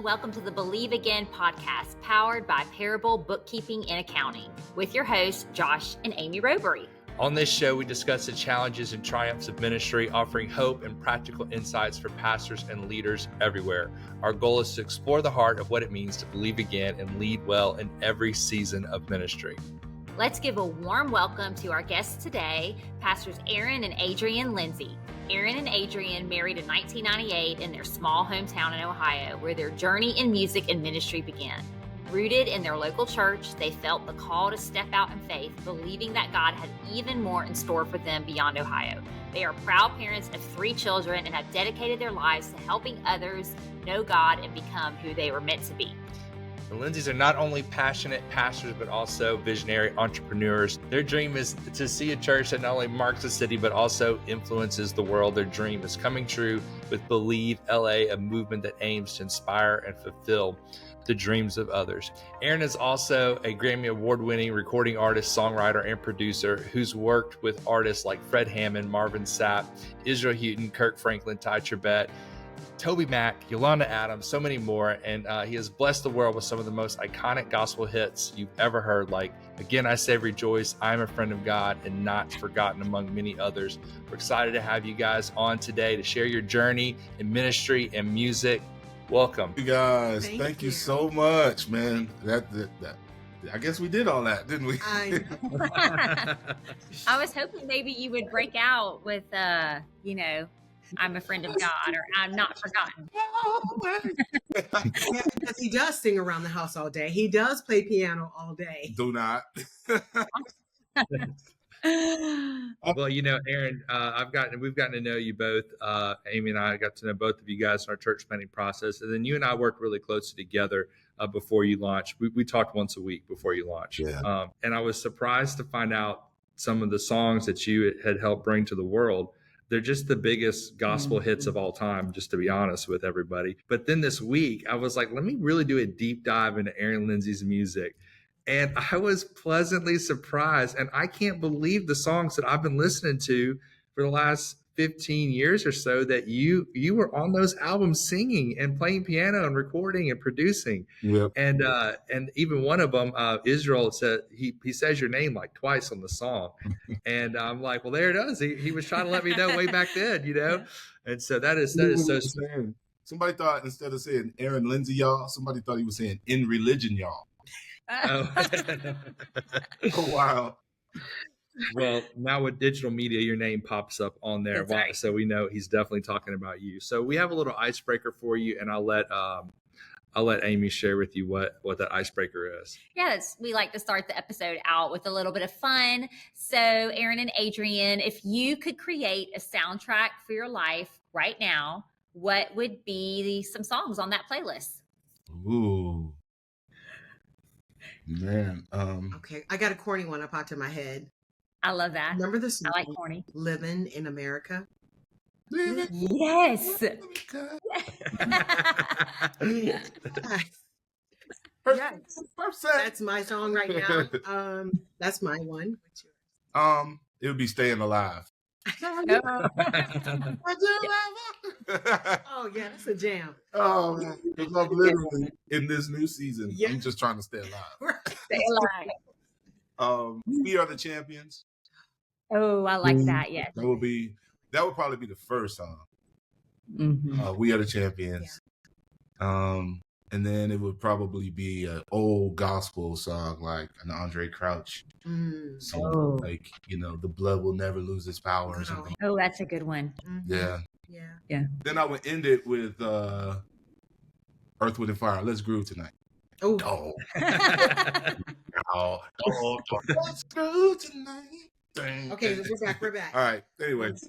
welcome to the Believe Again podcast, powered by Parable Bookkeeping and Accounting, with your hosts, Josh and Amy Roberie. On this show, we discuss the challenges and triumphs of ministry, offering hope and practical insights for pastors and leaders everywhere. Our goal is to explore the heart of what it means to believe again and lead well in every season of ministry. Let's give a warm welcome to our guests today, Pastors Aaron and Adrienne Lindsey. Aaron and Adrian married in 1998 in their small hometown in Ohio, where their journey in music and ministry began. Rooted in their local church, they felt the call to step out in faith, believing that God had even more in store for them beyond Ohio. They are proud parents of 3 children and have dedicated their lives to helping others know God and become who they were meant to be. The Lindseys are not only passionate pastors, but also visionary entrepreneurs. Their dream is to see a church that not only marks the city, but also influences the world. Their dream is coming true with Believe LA, a movement that aims to inspire and fulfill the dreams of others. Aaron is also a Grammy award-winning recording artist, songwriter, and producer who's worked with artists like Fred Hammond, Marvin Sapp, Israel Houghton, Kirk Franklin, Ty Tribbett, Toby Mac, Yolanda Adams, so many more. And he has blessed the world with some of the most iconic gospel hits you've ever heard, like Again I Say Rejoice, I Am a Friend of God, and Not Forgotten, among many others. We're excited to have you guys on today to share your journey in ministry and music. Welcome. You guys, thank you so much, man. That I guess we did all that, didn't we? I was hoping maybe you would break out with, I'm a friend of God, or I'm not forgotten. Yeah, because he does sing around the house all day. He does play piano all day. Do not. Well, Aaron, we've gotten to know you both. Amy and I got to know both of you guys in our church planning process, and then you and I worked really closely together before you launched. We talked once a week before you launched, and I was surprised to find out some of the songs that you had helped bring to the world. They're just the biggest gospel hits of all time, just to be honest with everybody. But then this week, I was like, let me really do a deep dive into Aaron Lindsey's music. And I was pleasantly surprised. And I can't believe the songs that I've been listening to for the last 15 years or so that you were on those albums singing and playing piano and recording and producing. Yep. And even one of them, Israel, said he says your name like twice on the song. And I'm like, well, there it is. He was trying to let me know way back then, And so that is so strange. Somebody thought instead of saying Aaron Lindsey, y'all, somebody thought he was saying in religion, y'all. Oh. Oh, wow. Well, now with digital media, your name pops up on there. Right. So we know he's definitely talking about you. So we have a little icebreaker for you, and I'll let Amy share with you what that icebreaker is. Yes, we like to start the episode out with a little bit of fun. So Aaron and Adrian, if you could create a soundtrack for your life right now, what would be some songs on that playlist? Ooh. Man. Okay, I got a corny one up out to my head. I love that. Remember the song I like corny. Living in America? Yes. That's my song right now. That's my one. It would be Staying Alive. Oh yeah, that's a jam. Oh man, because I'm literally in this new season. Yeah. I'm just trying to stay alive. Stay alive. We Are the Champions. Oh, I like that. Yes. That would probably be the first song. Mm-hmm. We Are the Champions. Yeah. And then it would probably be an old gospel song like an Andre Crouch song, like The Blood Will Never Lose Its Power or something. Oh, that's a good one. Yeah. Yeah. Then I would end it with Earth, Wind, and Fire. Let's groove tonight. Oh. Let's groove tonight. Okay, we're back. All right. Anyways.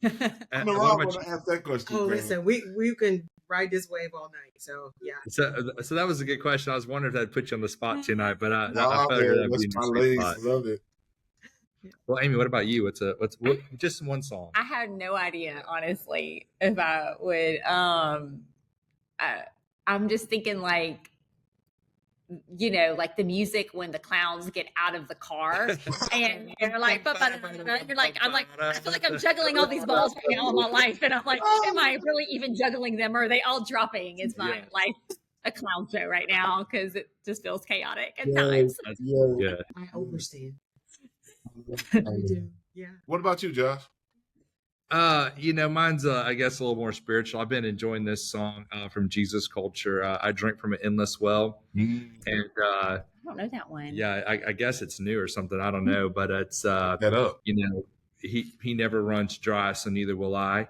I'm going to ask that question. Oh, listen, we can ride this wave all night. So, yeah. So that was a good question. I was wondering if that'd put you on the spot tonight, but I figured that'd be my ladies. Love it. Well, Amy, what about you? What's just one song? I had no idea, honestly, if I would. I'm just thinking like the music when the clowns get out of the car and you're like, I'm like, I feel like I'm juggling all these balls right now in my life. And I'm like, am I really even juggling them? Or are they all dropping? Is my life a clown show right now because it just feels chaotic at Yeah, times. yeah. I overstand. I I do. Yeah. What about you, Josh? Mine's I guess a little more spiritual. I've been enjoying this song from Jesus Culture. I drink from an endless well, and I don't know that one. yeah, I guess it's new or something. I don't know, but it's That up. he never runs dry, so neither will I.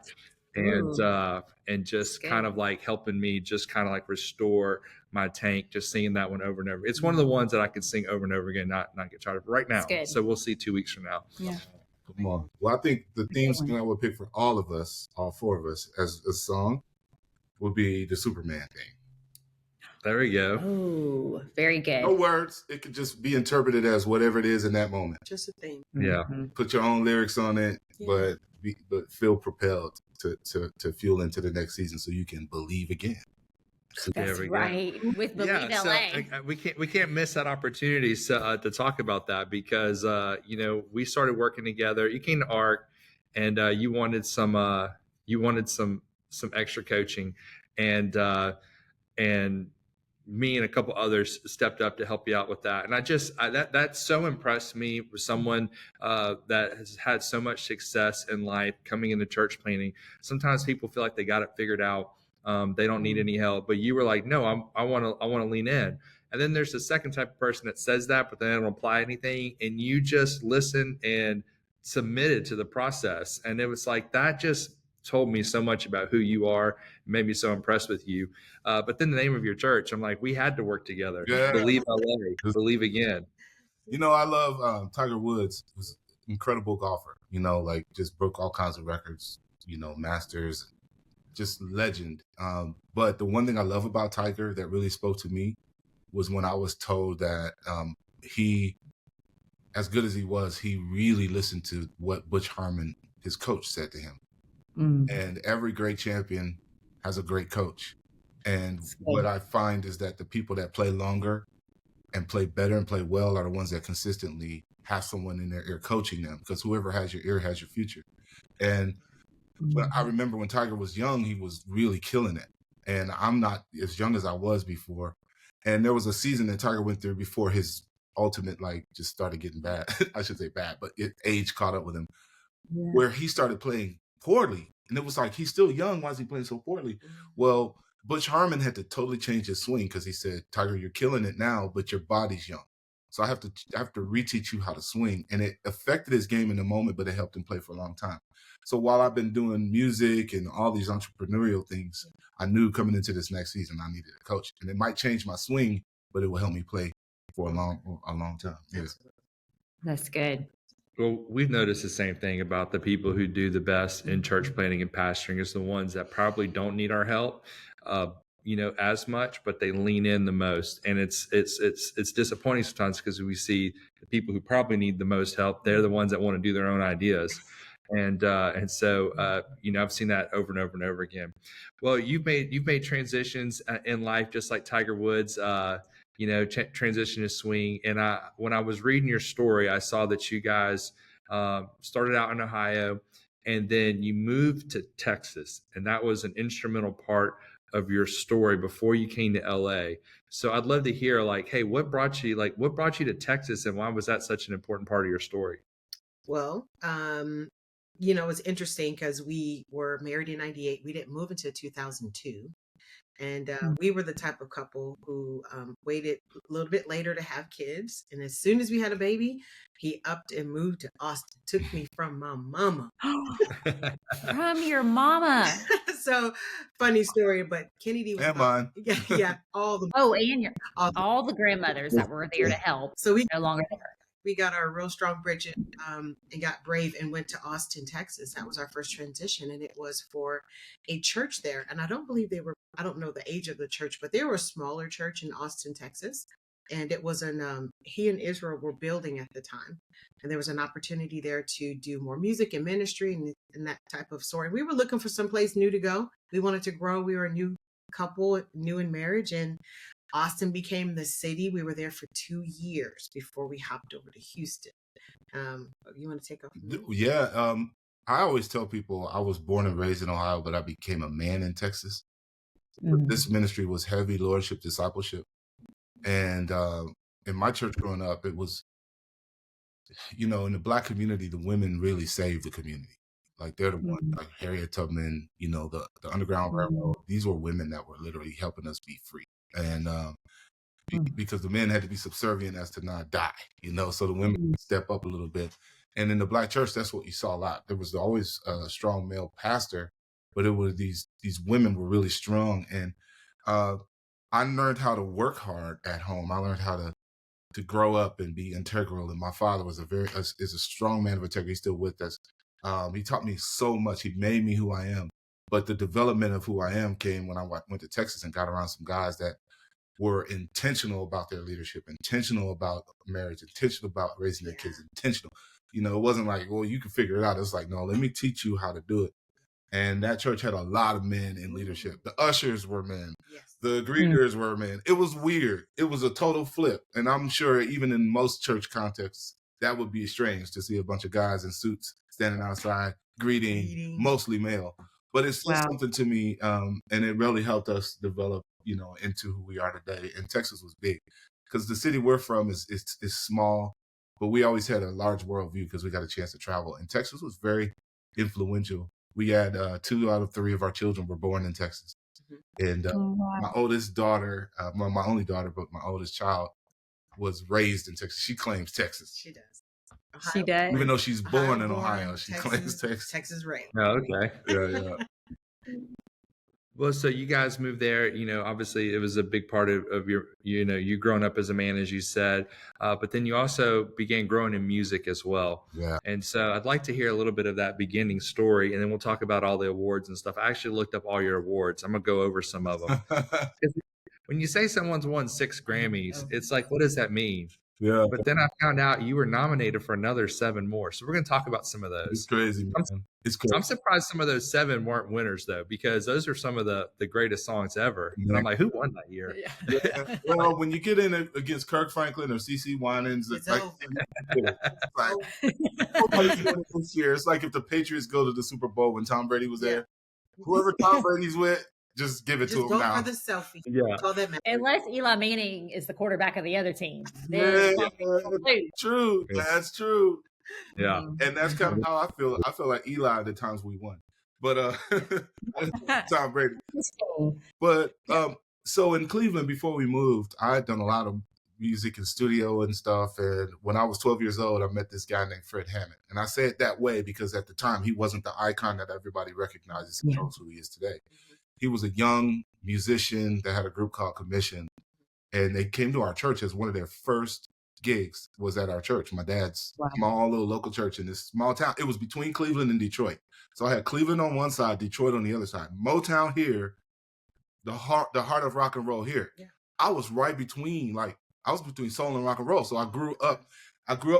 And just kind of like helping me just kind of like restore my tank, just singing that one over and over. It's one of the ones that I could sing over and over again, not get tired of right now. So we'll see 2 weeks from now. Yeah. Come on. Well, I think the theme song I would pick for all of us, all four of us, as a song would be the Superman theme. There we go. Oh, very good. No words. It could just be interpreted as whatever it is in that moment. Just a thing. Yeah. Put your own lyrics on it, but feel propelled to fuel into the next season so you can believe again. That's right. With Believe LA. So we can't miss that opportunity to talk about that because we started working together. You came to ARC and you wanted some extra coaching, and me and a couple others stepped up to help you out with that. And that so impressed me with someone that has had so much success in life coming into church planning. Sometimes people feel like they got it figured out. They don't need any help, but you were like, no, I want to lean in. And then there's the second type of person that says that, but they don't apply anything. And you just listen and submitted to the process. And it was like, that just told me so much about who you are, made me so impressed with you. But then the name of your church, I'm like, we had to work together. Yeah. Believe LA, believe again. I love Tiger Woods. Was an incredible golfer. Like just broke all kinds of records. Masters, just legend. But the one thing I love about Tiger that really spoke to me was when I was told that he, as good as he was, he really listened to what Butch Harmon, his coach, said to him. And every great champion has a great coach. And what I find is that the people that play longer and play better and play well are the ones that consistently have someone in their ear coaching them, because whoever has your ear has your future. And but I remember when Tiger was young, he was really killing it. And I'm not as young as I was before. And there was a season that Tiger went through before his ultimate, just started getting bad. I should say bad, but age caught up with him, where he started playing poorly. And it was like, he's still young. Why is he playing so poorly? Well, Butch Harmon had to totally change his swing because he said, Tiger, you're killing it now, but your body's young. So I have to reteach you how to swing. And it affected his game in the moment, but it helped him play for a long time. So while I've been doing music and all these entrepreneurial things, I knew coming into this next season, I needed a coach. And it might change my swing, but it will help me play for a long time. Yeah. That's good. Well, we've noticed the same thing about the people who do the best in church planning and pastoring is the ones that probably don't need our help, as much, but they lean in the most. And it's disappointing sometimes because we see the people who probably need the most help. They're the ones that want to do their own ideas. And so I've seen that over and over and over again. Well, you've made transitions in life, just like Tiger Woods, transition to swing. And when I was reading your story, I saw that you guys started out in Ohio and then you moved to Texas. And that was an instrumental part of your story before you came to LA. So I'd love to hear hey, what brought you to Texas and why was that such an important part of your story? Well, it's interesting because we were married in 98. We didn't move until 2002. And we were the type of couple who waited a little bit later to have kids. And as soon as we had a baby, he upped and moved to Austin. Took me from my mama. From your mama. So funny story, but Kennedy was mine. Yeah, all the all the grandmothers that were there to help. So we no longer there. We got our real strong Bridget and got brave and went to Austin, Texas. That was our first transition. And it was for a church there. And I don't know the age of the church, but they were a smaller church in Austin, Texas. And it was he and Israel were building at the time. And there was an opportunity there to do more music and ministry and that type of sort. And we were looking for someplace new to go. We wanted to grow. We were a new couple, new in marriage. And Austin became the city. We were there for 2 years before we hopped over to Houston. You want to take off? Yeah. I always tell people I was born and raised in Ohio, but I became a man in Texas. This ministry was heavy lordship, discipleship. And in my church growing up, it was, in the Black community, the women really saved the community. Like they're the ones, like Harriet Tubman, the Underground Railroad. These were women that were literally helping us be free. And because the men had to be subservient as to not die, so the women step up a little bit. And in the Black church, that's what you saw a lot. There was always a strong male pastor, but it was these women were really strong. And I learned how to work hard at home. I learned how to grow up and be integral. And my father was is a strong man of integrity. He's still with us. He taught me so much. He made me who I am. But the development of who I am came when I went to Texas and got around some guys that were intentional about their leadership, intentional about marriage, intentional about raising their kids, intentional. It wasn't like, well, you can figure it out. It's like, no, let me teach you how to do it. And that church had a lot of men in leadership. The ushers were men. Yes. The greeters were men. It was weird. It was a total flip. And I'm sure even in most church contexts, that would be strange to see a bunch of guys in suits standing outside greeting. Mostly male. But it's just something to me. And it really helped us develop, into who we are today. And Texas was big because the city we're from is small, but we always had a large worldview because we got a chance to travel. And Texas was very influential. We had 2 out of 3 of our children were born in Texas. And my oldest daughter, my only daughter, but my oldest child was raised in Texas. She claims Texas. She does. Ohio. She does. Even though she's born in Ohio, she claims Texas. Texas raised. Oh, okay. Yeah. Well, so you guys moved there, obviously it was a big part of your, you growing up as a man, as you said, but then you also began growing in music as well. Yeah. And so I'd like to hear a little bit of that beginning story, and then we'll talk about all the awards and stuff. I actually looked up all your awards. I'm going to go over some of them. When you say someone's won 6 Grammys, it's like, what does that mean? Yeah. But then I found out you were nominated for another 7 more. So we're going to talk about some of those. It's crazy, man. It's crazy. I'm surprised some of those 7 weren't winners, though, because those are some of the greatest songs ever. And I'm like, who won that year? Yeah. Well, when you get in against Kirk Franklin or CeCe Winans, it's like this year, it's like if the Patriots go to the Super Bowl when Tom Brady was there. Whoever Tom Brady's with, just give it to him now. Go for the selfie. Yeah. Unless Eli Manning is the quarterback of the other team. True. That's true. Yeah. And that's kind of how I feel. I feel like Eli the times we won. But Tom Brady. But so in Cleveland, before we moved, I had done a lot of music and studio and stuff. And when I was 12 years old, I met this guy named Fred Hammond. And I say it that way because at the time he wasn't the icon that everybody recognizes and knows who he is today. He was a young musician that had a group called Commission, and they came to our church as one of their first gigs was at our church. My dad's small little local church in this small town. It was between Cleveland and Detroit. So I had Cleveland on one side, Detroit on the other side. Motown here, the heart of rock and roll here. Yeah. I was right between, I was between soul and rock and roll. So I grew up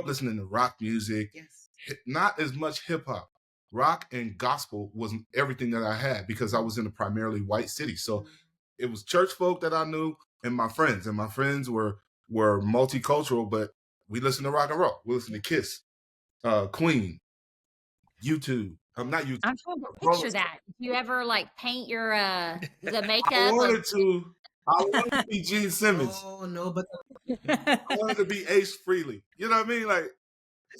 listening to rock music, not as much hip hop. Rock and gospel was everything that I had because I was in a primarily white city. So it was church folk that I knew and my friends. And my friends were multicultural, but we listened to rock and roll. We listened to Kiss, Queen, U2. Not U2. I'm trying to picture that. Did you ever paint your the makeup? I wanted to be Gene Simmons. Oh no, but I wanted to be Ace Frehley. You know what I mean?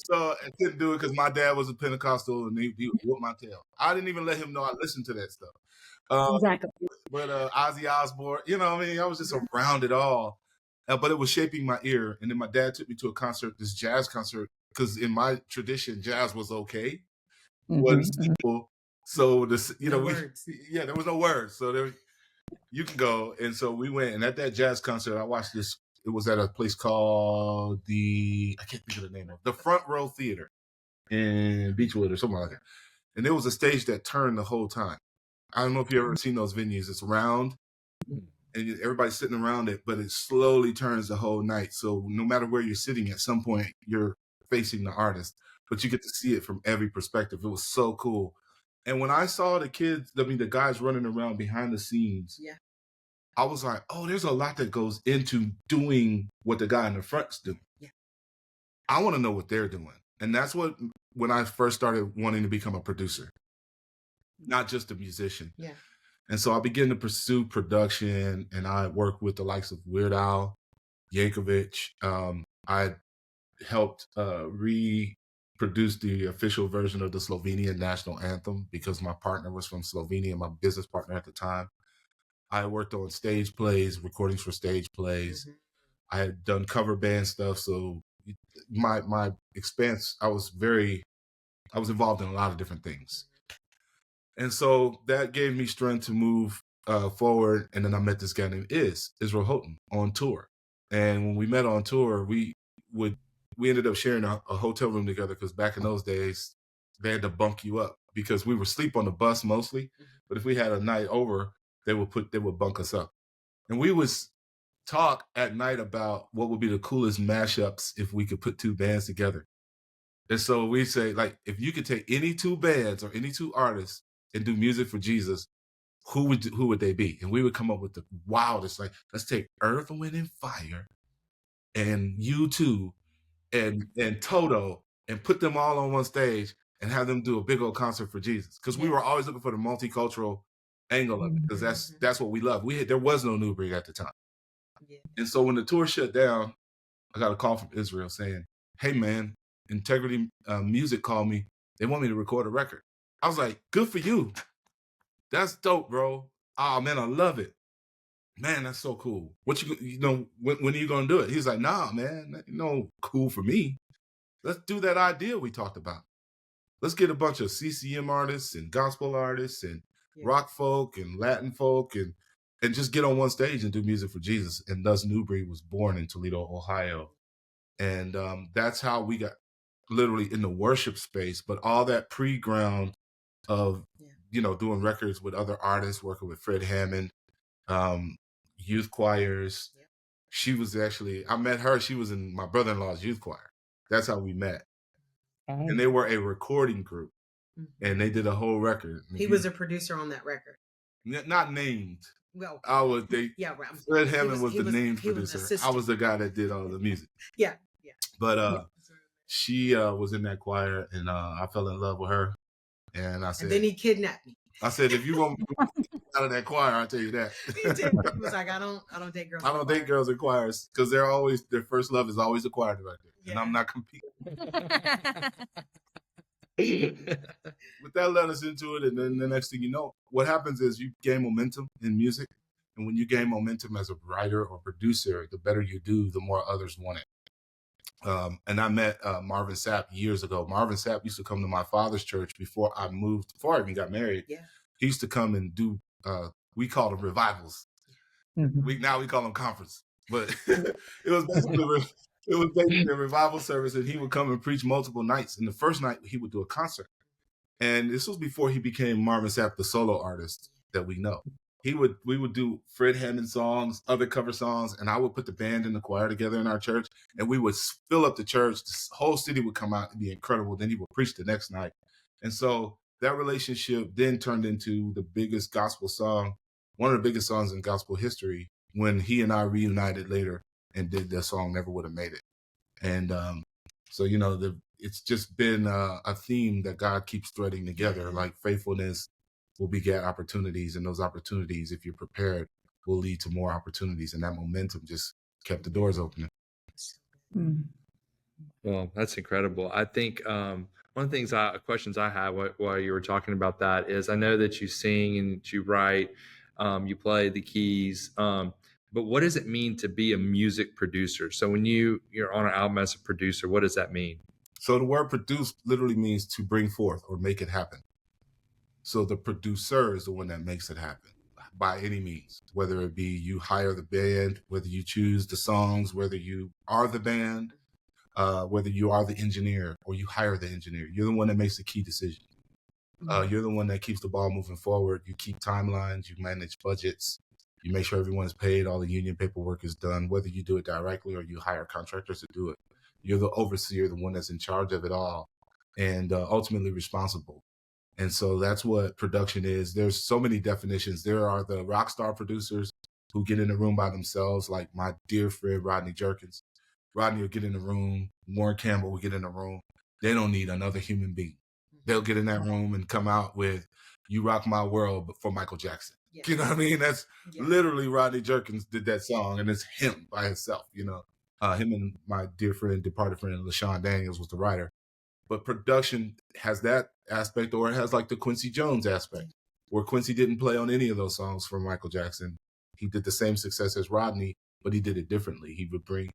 So I couldn't do it because my dad was a Pentecostal and he would whoop my tail. I didn't even let him know I listened to that stuff. Exactly. But Ozzy Osbourne, you know what I mean? I was just around it all. But it was shaping my ear. And then my dad took me to a concert, this jazz concert, because in my tradition, jazz was okay. Wasn't simple. So, there was no words. So you can go. And so we went. And at that jazz concert, I watched this. It was at a place called I can't think of the name of it, the Front Row Theater in Beechwood or something like that. And there was a stage that turned the whole time. I don't know if you've ever seen those venues. It's round and everybody's sitting around it, but it slowly turns the whole night. So no matter where you're sitting, at some point you're facing the artist, but you get to see it from every perspective. It was so cool. And when I saw the guys running around behind the scenes, I was like, oh, there's a lot that goes into doing what the guy in the front's doing. Yeah. I want to know what they're doing. And that's when I first started wanting to become a producer, not just a musician. Yeah. And so I began to pursue production, and I worked with the likes of Weird Al Yankovic. I helped reproduce the official version of the Slovenian national anthem because my partner was from Slovenia, my business partner at the time. I worked on stage plays, recordings for stage plays. I had done cover band stuff. So my expanse, I was involved in a lot of different things. And so that gave me strength to move forward. And then I met this guy named Israel Houghton on tour. And when we met on tour, we ended up sharing a hotel room together because back in those days, they had to bunk you up because we would sleep on the bus mostly. But if we had a night over, they would bunk us up. And we would talk at night about what would be the coolest mashups if we could put two bands together. And so we say, like, if you could take any two bands or any two artists and do music for Jesus, who would they be? And we would come up with the wildest, like, let's take Earth, Wind, and Fire and U2 and Toto and put them all on one stage and have them do a big old concert for Jesus. Because we were always looking for the multicultural angle of it, because that's what we love. There was no Newbury at the time. And so when the tour shut down, I got a call from Israel saying, hey man, Integrity Music called me. They want me to record a record. I was like, good for you. That's dope, bro. Oh man, I love it. Man, that's so cool. When are you gonna do it? He's like, nah, man, cool for me. Let's do that idea we talked about. Let's get a bunch of CCM artists and gospel artists and rock folk and Latin folk and just get on one stage and do music for Jesus. And thus Newbury was born in Toledo, Ohio. And that's how we got literally in the worship space, but all that pre-ground of, doing records with other artists, working with Fred Hammond, youth choirs. She was I met her, she was in my brother-in-law's youth choir. That's how we met. And they were a recording group, and they did a whole record. He was a producer on that record. Not named. Well, Fred Hammond was the named producer. I was the guy that did all the music. Yeah. But she was in that choir, and I fell in love with her. And I said, and then he kidnapped me. I said, if you want me out of that choir, I'll tell you that. He did. He was like, I don't date girls. I don't date girls in choirs because their first love is always a choir director, and I'm not competing. But that led us into it, and then the next thing you know, what happens is you gain momentum in music, and when you gain momentum as a writer or producer, the better you do, the more others want it. And I met Marvin Sapp years ago. Marvin Sapp used to come to my father's church before I even got married. Yeah. He used to come and do, we called them revivals. Now we call them conference. But it was basically a revival service, and he would come and preach multiple nights. And the first night, he would do a concert. And this was before he became Marvin Sapp, the solo artist that we know. We would do Fred Hammond songs, other cover songs, and I would put the band and the choir together in our church, and we would fill up the church. The whole city would come out and be incredible. Then he would preach the next night. And so that relationship then turned into the biggest gospel song, one of the biggest songs in gospel history, when he and I reunited later and did the song Never Would Have Made It. And so, it's just been a theme that God keeps threading together, like faithfulness will beget opportunities, and those opportunities, if you're prepared, will lead to more opportunities. And that momentum just kept the doors opening. Well, that's incredible. I think one of the things, questions I have while you were talking about that is, I know that you sing and you write, you play the keys, but what does it mean to be a music producer? So when you're on an album as a producer, what does that mean? So the word produce literally means to bring forth or make it happen. So the producer is the one that makes it happen by any means, whether it be you hire the band, whether you choose the songs, whether you are the band, whether you are the engineer or you hire the engineer. You're the one that makes the key decision. You're the one that keeps the ball moving forward. You keep timelines, you manage budgets, you make sure everyone is paid, all the union paperwork is done, whether you do it directly or you hire contractors to do it. You're the overseer, the one that's in charge of it all, and ultimately responsible. And so that's what production is. There's so many definitions. There are the rock star producers who get in the room by themselves, like my dear friend, Rodney Jerkins. Rodney will get in the room. Warren Campbell will get in the room. They don't need another human being. They'll get in that room and come out with You Rock My World for Michael Jackson. Yeah. You know what I mean? That's Yeah. literally Rodney Jerkins did that song, and it's him by himself, you know. Him and my dear friend, departed friend, LaShawn Daniels was the writer. But production has that aspect, or it has like the Quincy Jones aspect, where Quincy didn't play on any of those songs for Michael Jackson. He did the same success as Rodney, but he did it differently. He would bring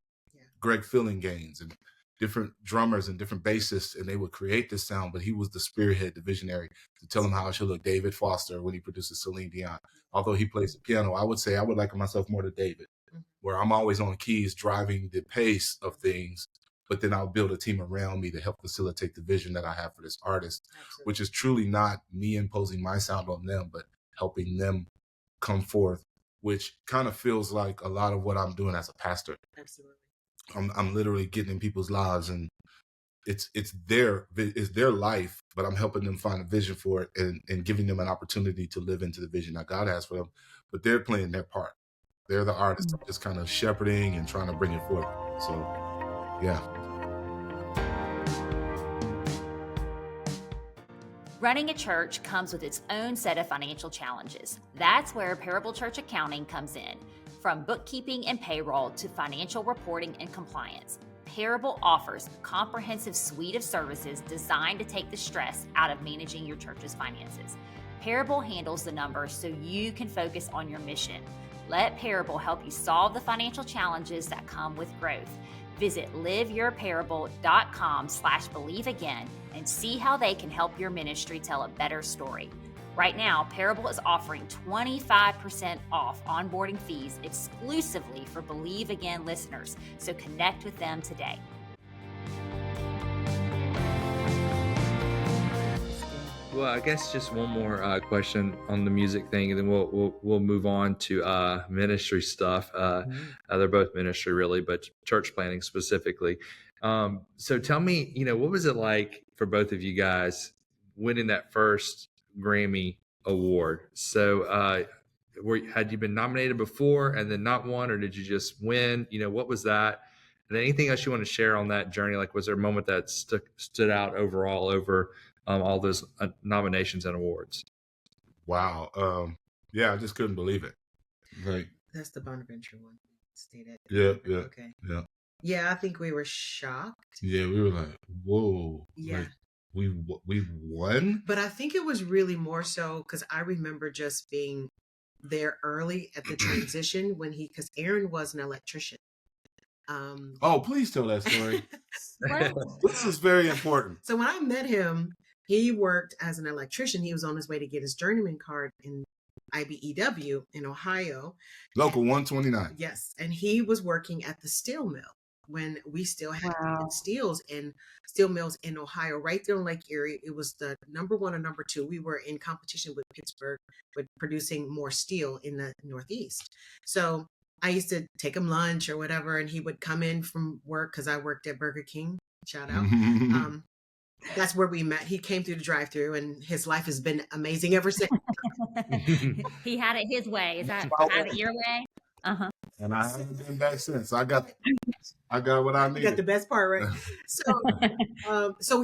Greg Fillinganes and different drummers and different bassists, and they would create this sound, but he was the spearhead, the visionary, to tell him how it should look. David Foster, when he produces Celine Dion. Although he plays the piano, I would say I would liken myself more to David, where I'm always on keys driving the pace of things, but then I'll build a team around me to help facilitate the vision that I have for this artist, which is truly not me imposing my sound on them, but helping them come forth, which kind of feels like a lot of what I'm doing as a pastor. Absolutely. I'm literally getting in people's lives, and it's their life, but I'm helping them find a vision for it and giving them an opportunity to live into the vision that God has for them. But they're playing their part. They're the artists, just kind of shepherding and trying to bring it forth. So, yeah. Running a church comes with its own set of financial challenges. That's where Parable Church Accounting comes in. From bookkeeping and payroll to financial reporting and compliance, Parable offers a comprehensive suite of services designed to take the stress out of managing your church's finances. Parable handles the numbers so you can focus on your mission. Let Parable help you solve the financial challenges that come with growth. Visit liveyourparable.com/believeagain and see how they can help your ministry tell a better story. Right now, Parable is offering 25% off onboarding fees exclusively for Believe Again listeners, so connect with them today. Well, I guess just one more question on the music thing, and then we'll move on to ministry stuff. They're both ministry, really, but church planning specifically. So tell me, what was it like for both of you guys winning that first Grammy award? So had you been nominated before and then not won, or did you just win? What was that? And anything else you want to share on that journey? Like, was there a moment that stood out overall over all those nominations and awards? Wow. Yeah, I just couldn't believe it. Like, that's the Bonaventure one. Stated. Yeah. Okay. Yeah. Yeah, I think we were shocked. Yeah, we were like, whoa. Yeah. Like, we won? But I think it was really more so because I remember just being there early at the transition because Aaron was an electrician. Oh, please tell that story. This is very important. So when I met him, he worked as an electrician. He was on his way to get his journeyman card in IBEW in Ohio. Local 129. Yes. And he was working at the steel mill when we still had steel mills in Ohio, right there in Lake Erie. It was the number 1 or number 2. We were in competition with Pittsburgh with producing more steel in the Northeast. So I used to take him lunch or whatever, and he would come in from work because I worked at Burger King. Shout out. That's where we met. He came through the drive-through, and his life has been amazing ever since. He had it his way. Is that have it your way? Uh-huh. And I haven't been back since. I got what I needed. You got the best part, right? So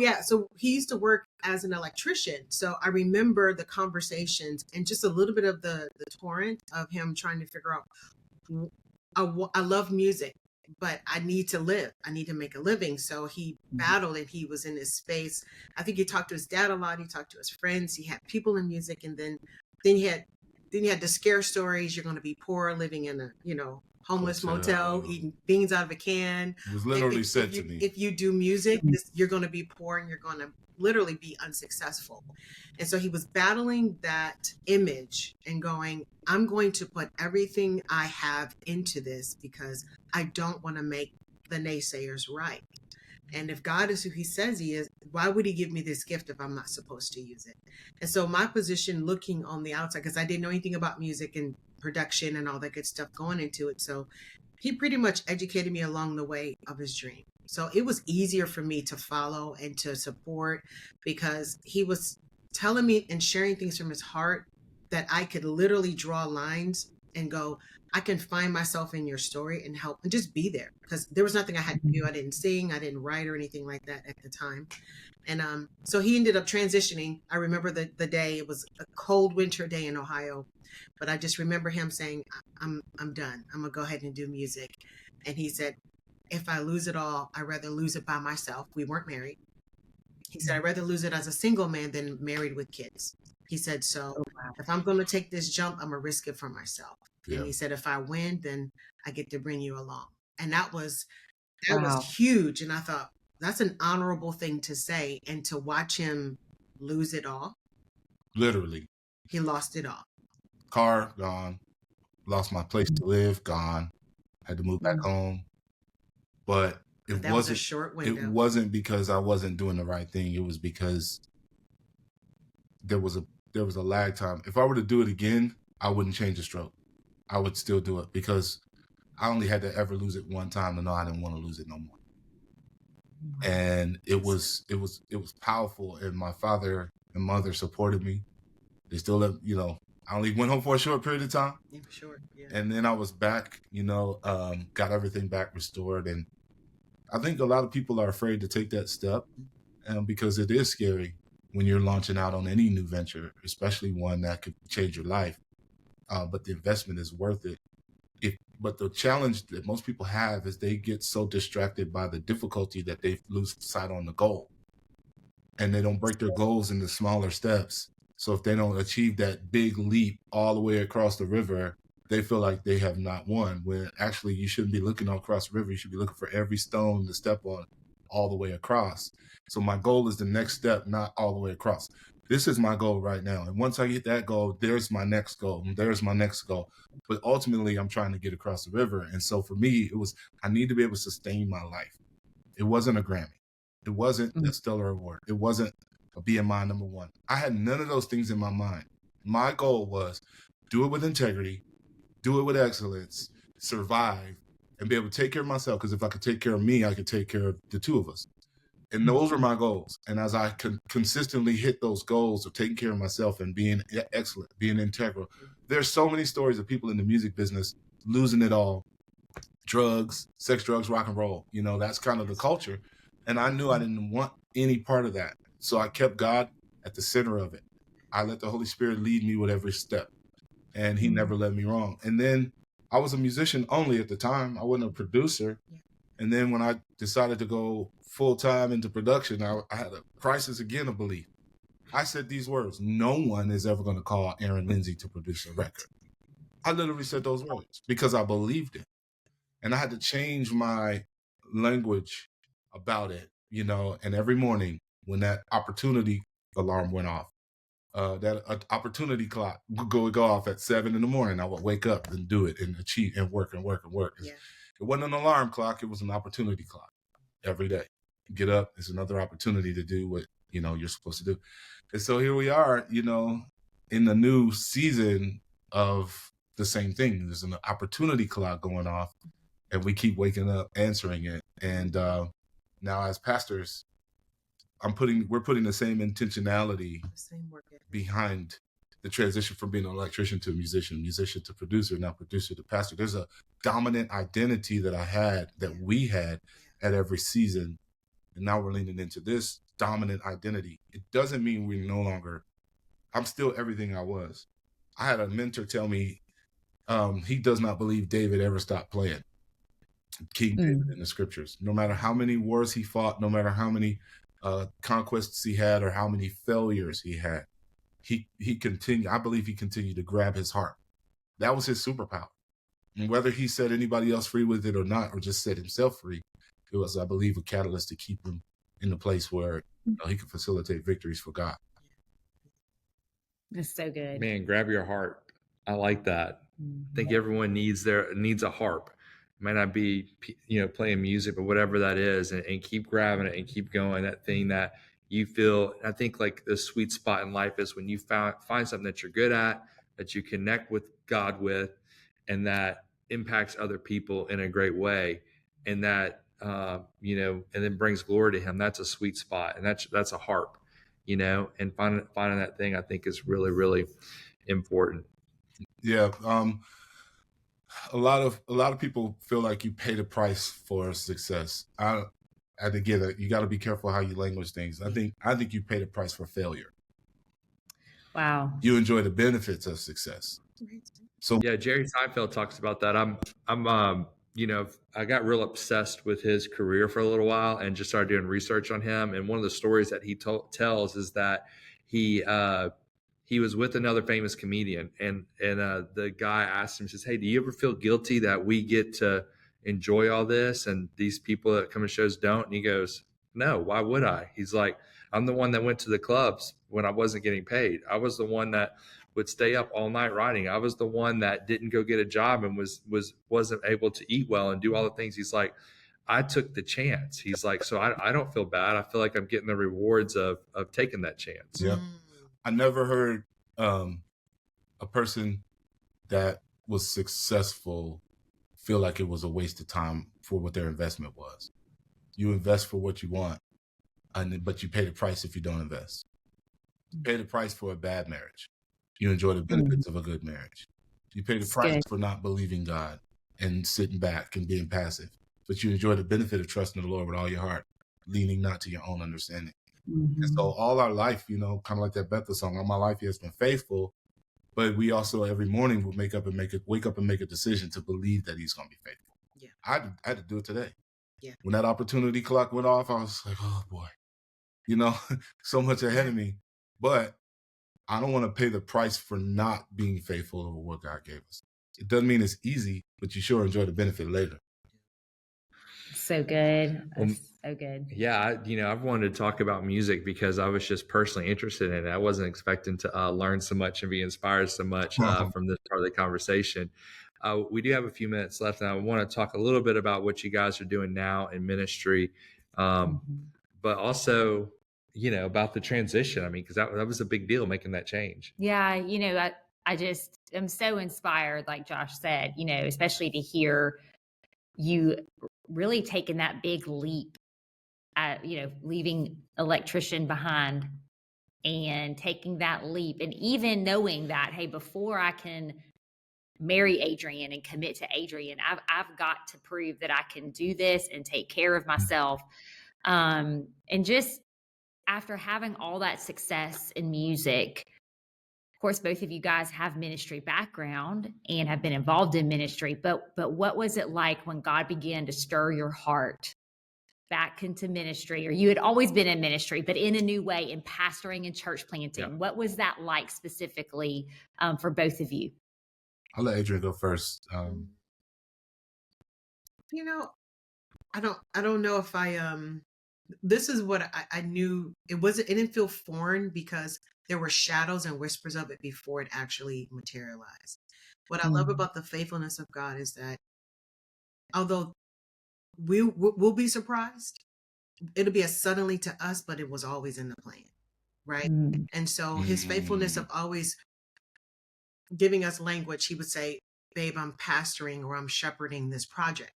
he used to work as an electrician. So I remember the conversations and just a little bit of the torrent of him trying to figure out, I love music, but I need to live. I need to make a living. So he battled, and he was in this space. I think he talked to his dad a lot. He talked to his friends. He had people in music, and then you had the scare stories. You're going to be poor, living in a homeless motel, eating beans out of a can. It was literally said to me. If you do music, you're going to be poor, and you're going to literally be unsuccessful. And so he was battling that image and going, I'm going to put everything I have into this because I don't want to make the naysayers right. And if God is who he says he is, why would he give me this gift if I'm not supposed to use it? And so my position looking on the outside, because I didn't know anything about music and production and all that good stuff going into it. So he pretty much educated me along the way of his dream. So it was easier for me to follow and to support because he was telling me and sharing things from his heart that I could literally draw lines and go, I can find myself in your story and help and just be there, because there was nothing I had to do. I didn't sing, I didn't write or anything like that at the time. And so he ended up transitioning. I remember the day. It was a cold winter day in Ohio, but I just remember him saying, I'm done. I'm gonna go ahead and do music. And he said, if I lose it all, I'd rather lose it by myself. We weren't married. He said, I'd rather lose it as a single man than married with kids. He said, so if I'm going to take this jump, I'm going to risk it for myself. Yeah. And he said, if I win, then I get to bring you along. And that was huge. And I thought, that's an honorable thing to say. And to watch him lose it all. Literally. He lost it all. Car, gone. Lost my place to live, gone. Had to move back home. But it wasn't a short window. It wasn't because I wasn't doing the right thing. It was because there was a lag time. If I were to do it again, I wouldn't change a stroke. I would still do it, because I only had to ever lose it one time to know I didn't want to lose it no more. And it was powerful. And my father and mother supported me. They still let, I only went home for a short period of time. Yeah, short, yeah. And then I was back, got everything back restored. And I think a lot of people are afraid to take that step, because it is scary when you're launching out on any new venture, especially one that could change your life. But the investment is worth it. But the challenge that most people have is they get so distracted by the difficulty that they lose sight on the goal. And they don't break their goals into smaller steps. So if they don't achieve that big leap all the way across the river, they feel like they have not won, when actually you shouldn't be looking across the river. You should be looking for every stone to step on all the way across. So my goal is the next step, not all the way across. This is my goal right now. And once I get that goal, there's my next goal. And there's my next goal. But ultimately, I'm trying to get across the river. And so for me, it was, I need to be able to sustain my life. It wasn't a Grammy. It wasn't a Stellar Award. It wasn't a BMI #1. I had none of those things in my mind. My goal was do it with integrity, do it with excellence, survive, and be able to take care of myself. Because if I could take care of me, I could take care of the two of us. And those were my goals. And as I consistently hit those goals of taking care of myself and being excellent, being integral, there's so many stories of people in the music business losing it all. Drugs, sex, drugs, rock and roll. That's kind of the culture. And I knew I didn't want any part of that. So I kept God at the center of it. I let the Holy Spirit lead me with every step. And he never led me wrong. And then I was a musician only at the time. I wasn't a producer. And then when I decided to go full-time into production, I had a crisis again of belief. I said these words: no one is ever going to call Aaron Lindsey to produce a record. I literally said those words because I believed it. And I had to change my language about it, and every morning when that opportunity alarm went off, that opportunity clock would go off at 7 a.m, I would wake up and do it and achieve and work and work and work. Yeah. It wasn't an alarm clock. It was an opportunity clock every day. Get up. It's another opportunity to do what, you're supposed to do. And so here we are, in the new season of the same thing. There's an opportunity clock going off and we keep waking up answering it. And now as pastors, we're putting the same intentionality behind the transition from being an electrician to a musician to producer, now producer to pastor. There's a dominant identity that we had at every season. And now we're leaning into this dominant identity. It doesn't mean I'm still everything I was. I had a mentor tell me he does not believe David ever stopped playing. King David in the scriptures. No matter how many wars he fought, no matter how many conquests he had or how many failures he had, he continued. I believe he continued to grab his heart. That was his superpower. And whether he set anybody else free with it or not, or just set himself free, it was, I believe, a catalyst to keep him in the place where he could facilitate victories for God. That's so good. Man, grab your heart. I like that. I think everyone needs a harp. It might not be, playing music, but whatever that is, and keep grabbing it and keep going. That thing that you feel, I think like the sweet spot in life is when you find something that you're good at, that you connect with God with, and that impacts other people in a great way. And that, and then brings glory to him. That's a sweet spot. And that's a harp, and finding that thing, I think is really, really important. Yeah. A lot of people feel like you pay the price for success. I had to get it. You got to be careful how you language things. I think you pay the price for failure. Wow. You enjoy the benefits of success. So yeah, Jerry Seinfeld talks about that. I got real obsessed with his career for a little while and just started doing research on him. And one of the stories that he tells is that he was with another famous comedian, and the guy asked him, says, "Hey, do you ever feel guilty that we get to enjoy all this and these people that come to shows don't?" And he goes, "No, why would I?" He's like, "I'm the one that went to the clubs when I wasn't getting paid. I was the one that would stay up all night writing. I was the one that didn't go get a job and wasn't able to eat well and do all the things." He's like, "I took the chance." He's like, "So I don't feel bad. I feel like I'm getting the rewards of taking that chance." Yeah. I never heard a person that was successful feel like it was a waste of time for what their investment was. You invest for what you want, but you pay the price if you don't invest. You pay the price for a bad marriage. You enjoy the benefits of a good marriage. You pay the price for not believing God and sitting back and being passive, but you enjoy the benefit of trusting the Lord with all your heart, leaning not to your own understanding. And so all our life, kind of like that Bethel song, all my life he has been faithful, but we also every morning will wake up and make a decision to believe that he's going to be faithful. Yeah. I had to do it today. Yeah. When that opportunity clock went off, I was like, oh boy, so much ahead of me, but I don't want to pay the price for not being faithful over what God gave us. It doesn't mean it's easy, but you sure enjoy the benefit later. So good. That's so good. Yeah, I've wanted to talk about music because I was just personally interested in it. I wasn't expecting to learn so much and be inspired so much from this part of the conversation. We do have a few minutes left, and I want to talk a little bit about what you guys are doing now in ministry, but also, about the transition. I mean, because that was a big deal, making that change. Yeah, I just am so inspired, like Josh said, especially to hear you really taking that big leap at, leaving electrician behind and taking that leap, and even knowing that, hey, before I can marry Adrian and commit to Adrian, I've got to prove that I can do this and take care of myself. And just after having all that success in music, of course, both of you guys have ministry background and have been involved in ministry, but what was it like when God began to stir your heart back into ministry? Or you had always been in ministry, but in a new way, in pastoring and church planting? Yeah. What was that like specifically for both of you? I'll let Adrian go first. I don't know if this is what I knew. It didn't feel foreign because there were shadows and whispers of it before it actually materialized. What I love about the faithfulness of God is that although we'll be surprised, it'll be a suddenly to us, but it was always in the plan, right? And so his faithfulness of always giving us language, he would say, "Babe, I'm pastoring or I'm shepherding this project."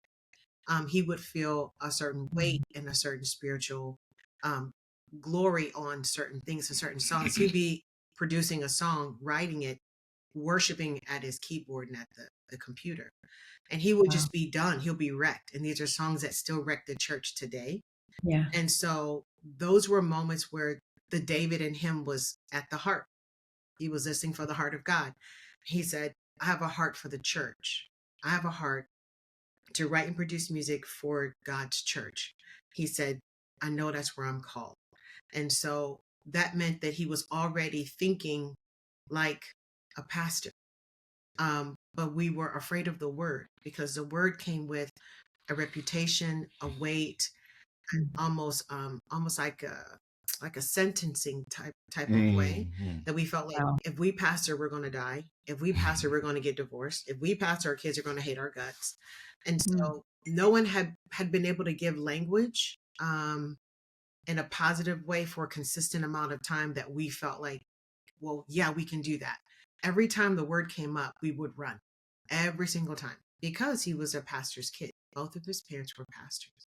He would feel a certain weight and a certain spiritual glory on certain things and certain songs. He'd be producing a song, writing it, worshiping at his keyboard and at the computer. And he would just be done. He'll be wrecked. And these are songs that still wreck the church today. Yeah. And so those were moments where the David in him was at the heart. He was listening for the heart of God. He said, I have a heart for the church. I have a heart to write and produce music for God's church. He said, I know that's where I'm called. And so that meant that he was already thinking like a pastor. But we were afraid of the word because the word came with a reputation, a weight, almost like a sentencing type of way that we felt like if we pastor, we're going to die. If we pastor, we're going to get divorced. If we pastor, our kids are going to hate our guts. And so no one had been able to give language in a positive way for a consistent amount of time that we felt like, well, yeah, we can do that. Every time the word came up, we would run every single time because he was a pastor's kid. Both of his parents were pastors.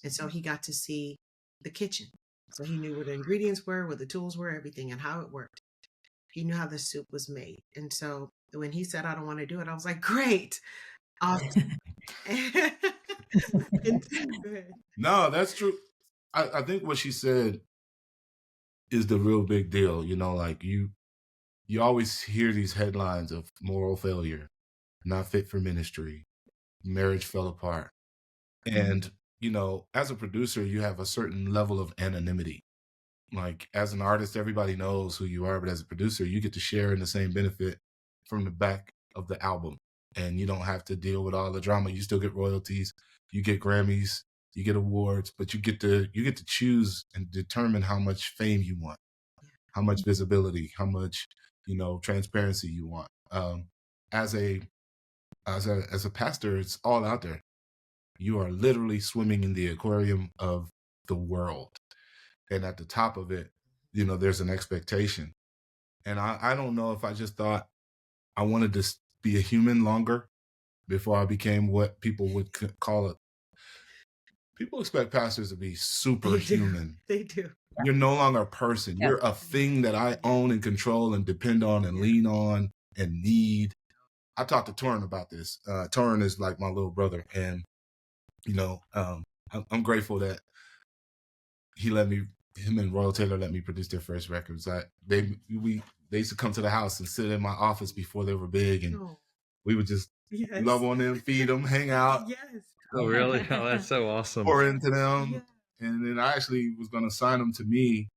And so he got to see the kitchen. So he knew where the ingredients were, where the tools were, everything, and how it worked. He knew how the soup was made. And so when he said, I don't want to do it, I was like, great. Awesome. No, that's true. I think what she said is the real big deal. You know, like you always hear these headlines of moral failure, not fit for ministry, marriage fell apart. And, you know, as a producer, you have a certain level of anonymity. Like as an artist, everybody knows who you are, but as a producer, you get to share in the same benefit from the back of the album. And you don't have to deal with all the drama. You still get royalties, you get Grammys, you get awards, but you get to choose and determine how much fame you want, how much visibility, how much, you know, transparency you want. As a pastor, it's all out there. You are literally swimming in the aquarium of the world. And at the top of it, you know, there's an expectation. And I don't know if I just thought I wanted to be a human longer before I became what people would call it. People expect pastors to be superhuman. They do. You're no longer a person. You're a thing that I own and control and depend on and lean on and need. I talked to Torrin about this. Torrin is like my little brother. And, you know, I'm grateful that him and Royal Taylor let me produce their first records. They used to come to the house and sit in my office before they were big, and we would just love on them, feed them, hang out. Yes. Oh, really? Oh, that's so awesome. Pour into them. Yeah. And then I actually was going to sign them to me,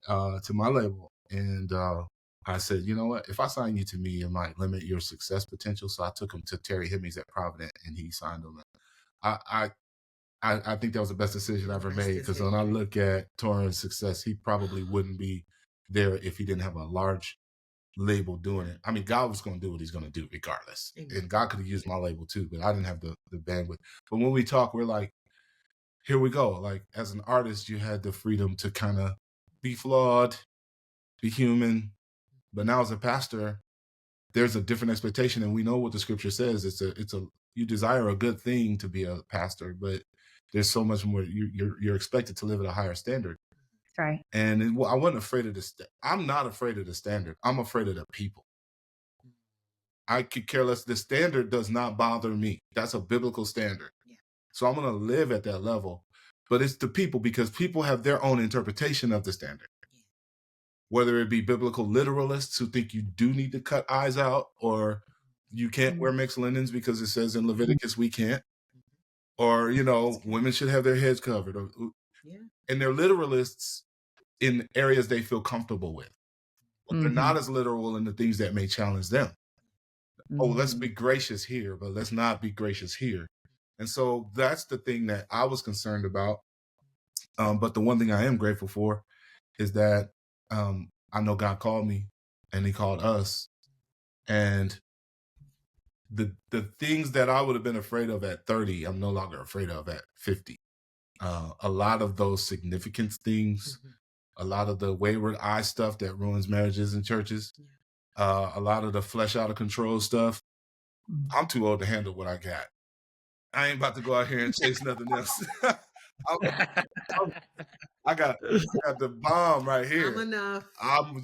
to my label. And I said, you know what? If I sign you to me, it might limit your success potential. So I took him to Terry Himmies at Provident, and he signed them. I think that was the best decision I ever made, because when I look at Torrin's success, he probably wouldn't be there if he didn't have a large label doing it. I mean, God was going to do what he's going to do regardless. Amen. And God could have used my label too, but I didn't have the bandwidth. But when we talk, we're like, here we go. Like as an artist, you had the freedom to kind of be flawed, be human. But now as a pastor, there's a different expectation. And we know what the scripture says. You desire a good thing to be a pastor, but there's so much more. You're expected to live at a higher standard. Right. And I wasn't afraid of this. I'm not afraid of the standard. I'm afraid of the people. I could care less. The standard does not bother me. That's a biblical standard. Yeah. So I'm going to live at that level. But it's the people, because people have their own interpretation of the standard. Yeah. Whether it be biblical literalists who think you do need to cut eyes out, or you can't wear mixed linens because it says in Leviticus we can't. Or, you know, women should have their heads covered. And they're literalists in areas they feel comfortable with. But they're not as literal in the things that may challenge them. Oh, let's be gracious here, but let's not be gracious here. And so that's the thing that I was concerned about. But the one thing I am grateful for is that I know God called me and he called us. And the things that I would have been afraid of at 30, I'm no longer afraid of at 50. A lot of those significance things, a lot of the wayward eye stuff that ruins marriages and churches, a lot of the flesh out of control stuff. I'm too old to handle what I got. I ain't about to go out here and chase nothing else. I got the bomb right here. I'm enough.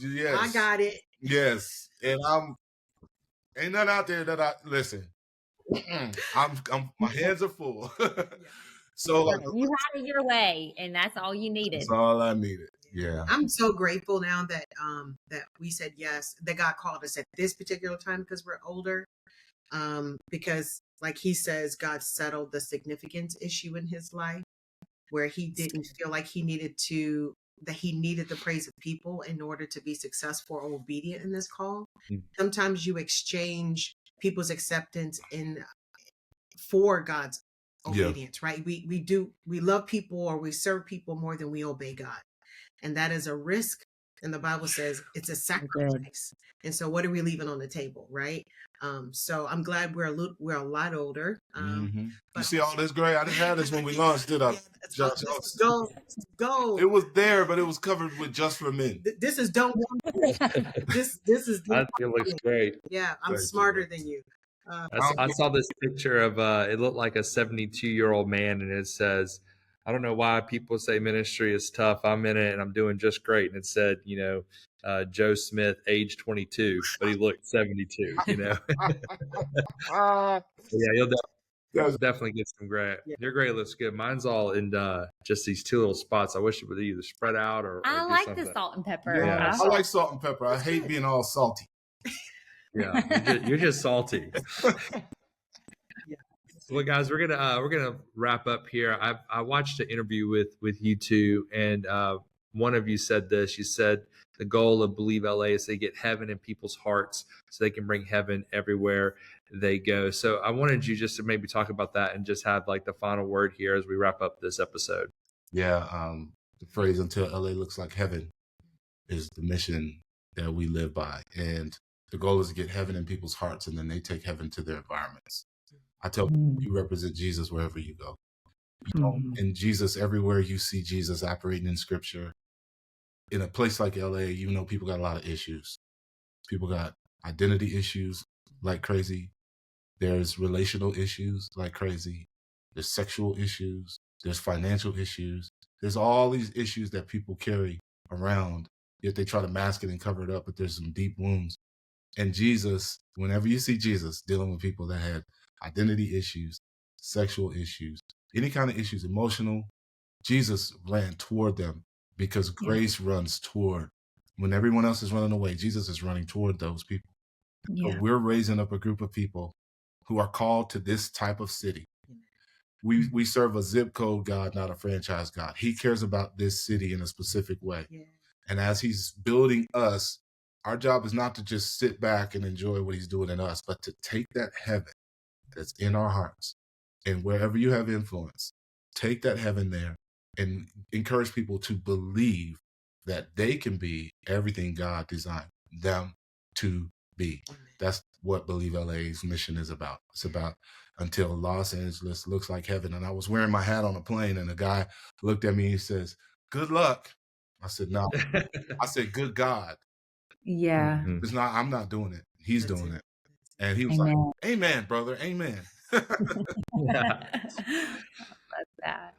Yes. I got it. Yes. And ain't nothing out there that listen. I'm my hands are full. So like, you had it your way, and that's all you needed. That's all I needed. Yeah. I'm so grateful now that that we said yes, that God called us at this particular time because we're older. Because like he says, God settled the significance issue in his life where he didn't feel like he needed the praise of people in order to be successful or obedient in this call. Sometimes you exchange people's acceptance for God's obedience, right? We love people or we serve people more than we obey God. And that is a risk. And the Bible says it's a sacrifice. And so what are we leaving on the table, right? So I'm glad we're a lot older. You see all this gray? I didn't have this when we launched it up. Go. It was there, but it was covered with Just for Men. This is don't. This is. I think it looks great. Yeah, I'm smarter than you. I saw this picture of it looked like a 72-year-old man, and it says, I don't know why people say ministry is tough. I'm in it and I'm doing just great. And it said, you know, Joe Smith, age 22, but he looked 72, you know? Yeah, you'll definitely get some great. Your gray looks good. Mine's all in just these two little spots. I wish it would either spread out or I do like something. the salt and pepper. Yeah, I like salt and pepper. I hate being all salty. Yeah, you're just salty. Well, guys, we're gonna wrap up here. I watched an interview with you two, and one of you said this. You said the goal of Believe LA is to get heaven in people's hearts, so they can bring heaven everywhere they go. So I wanted you just to maybe talk about that and just have like the final word here as we wrap up this episode. Yeah, the phrase "until LA looks like heaven" is the mission that we live by, and the goal is to get heaven in people's hearts, and then they take heaven to their environments. I tell people, you represent Jesus wherever you go. You know, in Jesus, everywhere you see Jesus operating in Scripture. In a place like LA, you know, people got a lot of issues. People got identity issues like crazy. There's relational issues like crazy. There's sexual issues. There's financial issues. There's all these issues that people carry around, yet they try to mask it and cover it up, but there's some deep wounds. And Jesus, whenever you see Jesus dealing with people that had identity issues, sexual issues, any kind of issues, emotional, Jesus ran toward them because grace runs toward. When everyone else is running away, Jesus is running toward those people. So we're raising up a group of people who are called to this type of city. We serve a zip code God, not a franchise God. He cares about this city in a specific way. And as he's building us, our job is not to just sit back and enjoy what he's doing in us, but to take that heaven that's in our hearts, and wherever you have influence, take that heaven there and encourage people to believe that they can be everything God designed them to be. That's what Believe LA's mission is about. It's about until Los Angeles looks like heaven. And I was wearing my hat on a plane, and a guy looked at me and he says, "Good luck." I said, "No." I said, "Good God." Yeah. It's not, I'm not doing it. He's doing it. And he was like, "Amen, brother. Amen." That's that.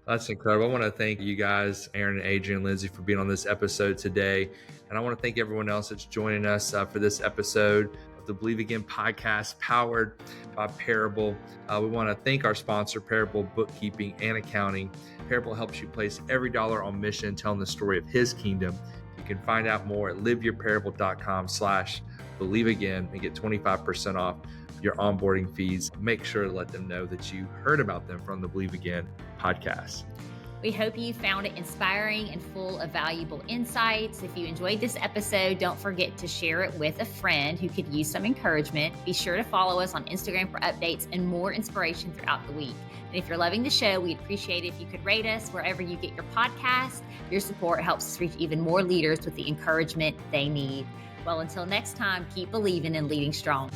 That's incredible. I want to thank you guys, Aaron and Adrienne Lindsey, for being on this episode today. And I want to thank everyone else that's joining us for this episode of the Believe Again podcast, powered by Parable. We want to thank our sponsor, Parable Bookkeeping and Accounting. Parable helps you place every dollar on mission, telling the story of his kingdom. You can find out more at liveyourparable.com/believeagain and get 25% off your onboarding fees. Make sure to let them know that you heard about them from the Believe Again podcast. We hope you found it inspiring and full of valuable insights. If you enjoyed this episode, don't forget to share it with a friend who could use some encouragement. Be sure to follow us on Instagram for updates and more inspiration throughout the week. And if you're loving the show, we'd appreciate it if you could rate us wherever you get your podcast. Your support helps us reach even more leaders with the encouragement they need. Well, until next time, keep believing and leading strong.